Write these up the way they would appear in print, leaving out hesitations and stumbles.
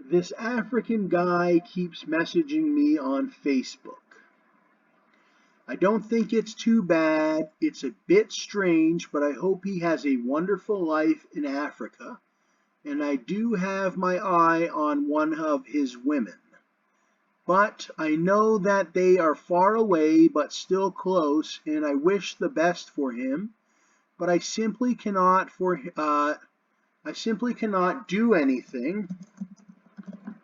This African guy keeps messaging me on Facebook. I don't think it's too bad. It's a bit strange, but I hope he has a wonderful life in Africa. And I do have my eye on one of his women. But I know that they are far away but still close, and I wish the best for him. But I simply cannot do anything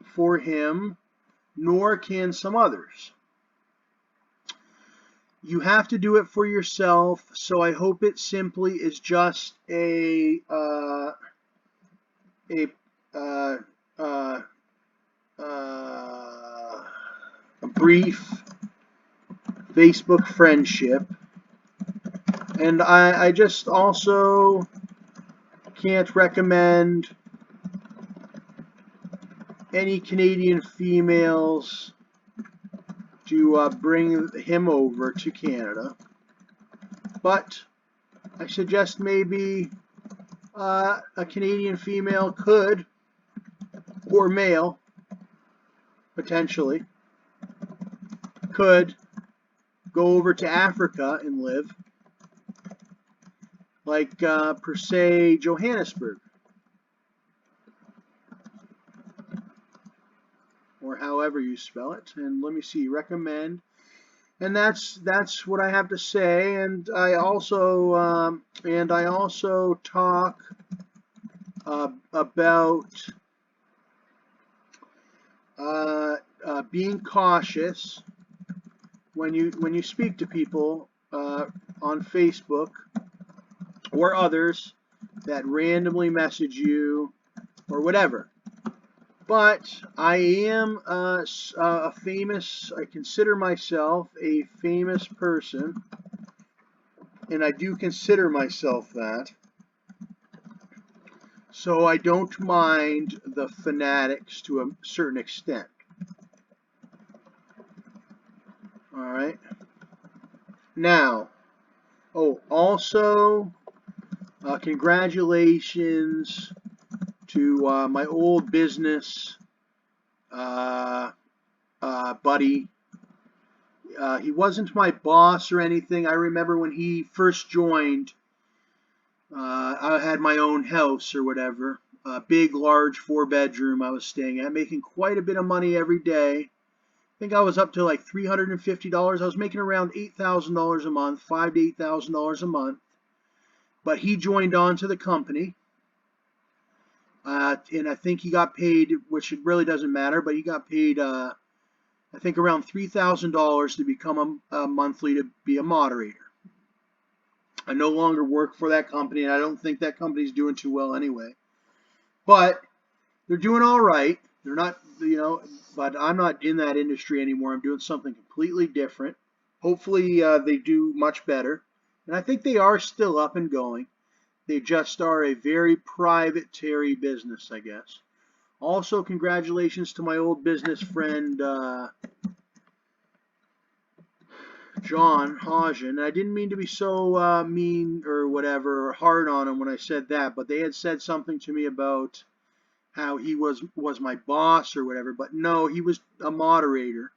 for him, nor can some others. You have to do it for yourself, so I hope it simply is just a brief Facebook friendship. And I just also can't recommend any Canadian females to bring him over to Canada. But I suggest maybe a Canadian female could, or male, potentially, could go over to Africa and live, like per se Johannesburg, or however you spell it. And let me see, recommend. And that's what I have to say. And I also talk about being cautious when you speak to people on Facebook or others that randomly message you or whatever. But I am a famous, I consider myself a famous person, and I do consider myself that. So I don't mind the fanatics to a certain extent. All right. Now, also, congratulations to my old business buddy. He wasn't my boss or anything. I remember when he first joined, I had my own house or whatever, a big, large 4-bedroom I was staying at, making quite a bit of money every day. I think I was up to like $350. I was making around $8,000 a month, $5,000 to $8,000 a month. But he joined on to the company. And I think he got paid, which it really doesn't matter, but he got paid, I think, around $3,000 to become a monthly to be a moderator. I no longer work for that company, and I don't think that company's doing too well anyway. But they're doing all right. They're not, but I'm not in that industry anymore. I'm doing something completely different. Hopefully, they do much better. And I think they are still up and going. They just are a very privatary business, I guess. Also, congratulations to my old business friend, John Hodgen. I didn't mean to be so mean or whatever, or hard on him when I said that, but they had said something to me about how he was my boss or whatever. But no, he was a moderator.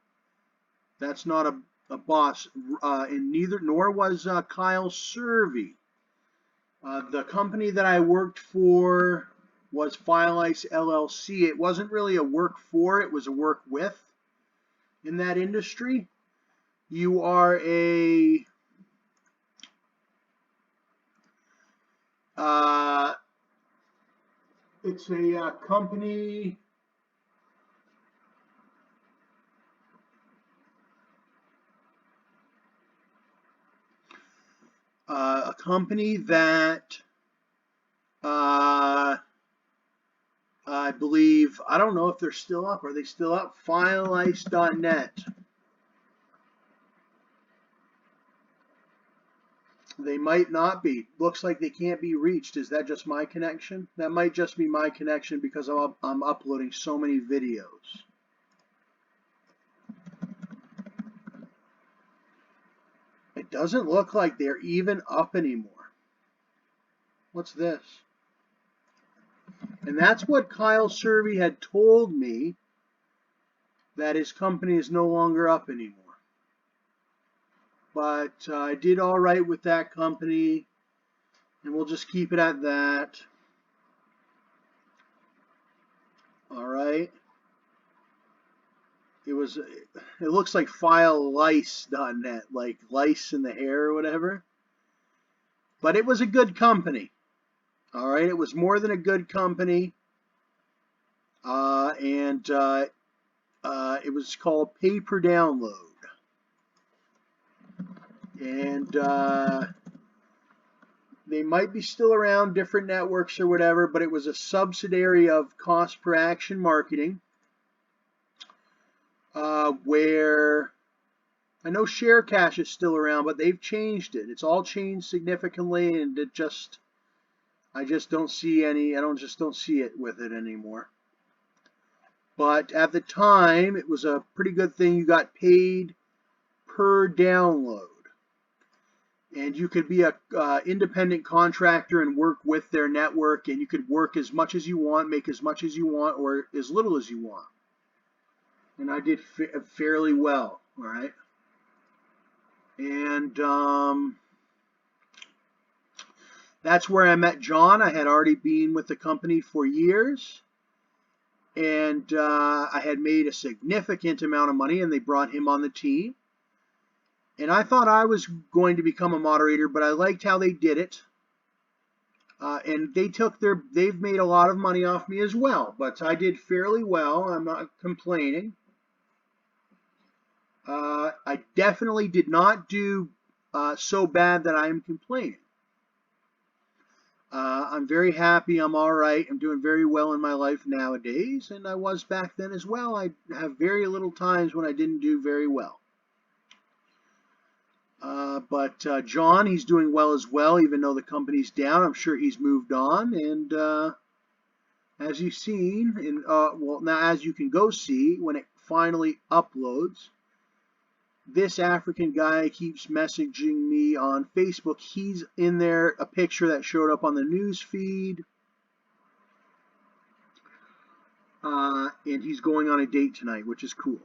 That's not a boss, and nor was Kyle Servey. The company that I worked for was File Ice LLC. It wasn't really a work for, it was a work with in that industry. You are a it's a company that I believe, I don't know if they're still up. Are they still up? FileIce.net. They might not be. Looks like they can't be reached. Is that just my connection? That might just be my connection because I'm uploading so many videos. It doesn't look like they're even up anymore. What's this? And that's what Kyle Servey had told me, that his company is no longer up anymore. But I did all right with that company, and we'll just keep it at that. All right. It looks like FileLice.net, like lice in the hair or whatever. But it was a good company. All right. It was more than a good company. And it was called Pay Per Download. And they might be still around, different networks or whatever, but it was a subsidiary of Cost Per Action Marketing, where I know ShareCache is still around, but they've changed it. It's all changed significantly, and I just don't see it with it anymore. But at the time, it was a pretty good thing. You got paid per download. And you could be a independent contractor and work with their network, and you could work as much as you want, make as much as you want, or as little as you want. And I did fairly well, all right? And that's where I met John. I had already been with the company for years, and I had made a significant amount of money, and they brought him on the team. And I thought I was going to become a moderator, but I liked how they did it. And they've made a lot of money off me as well, but I did fairly well. I'm not complaining. I definitely did not do so bad that I am complaining. I'm very happy. I'm all right. I'm doing very well in my life nowadays, and I was back then as well. I have very little times when I didn't do very well. But John, he's doing well as well, even though the company's down. I'm sure he's moved on. And as you've seen, now as you can go see when it finally uploads, this African guy keeps messaging me on Facebook. He's in there, a picture that showed up on the news feed. And he's going on a date tonight, which is cool.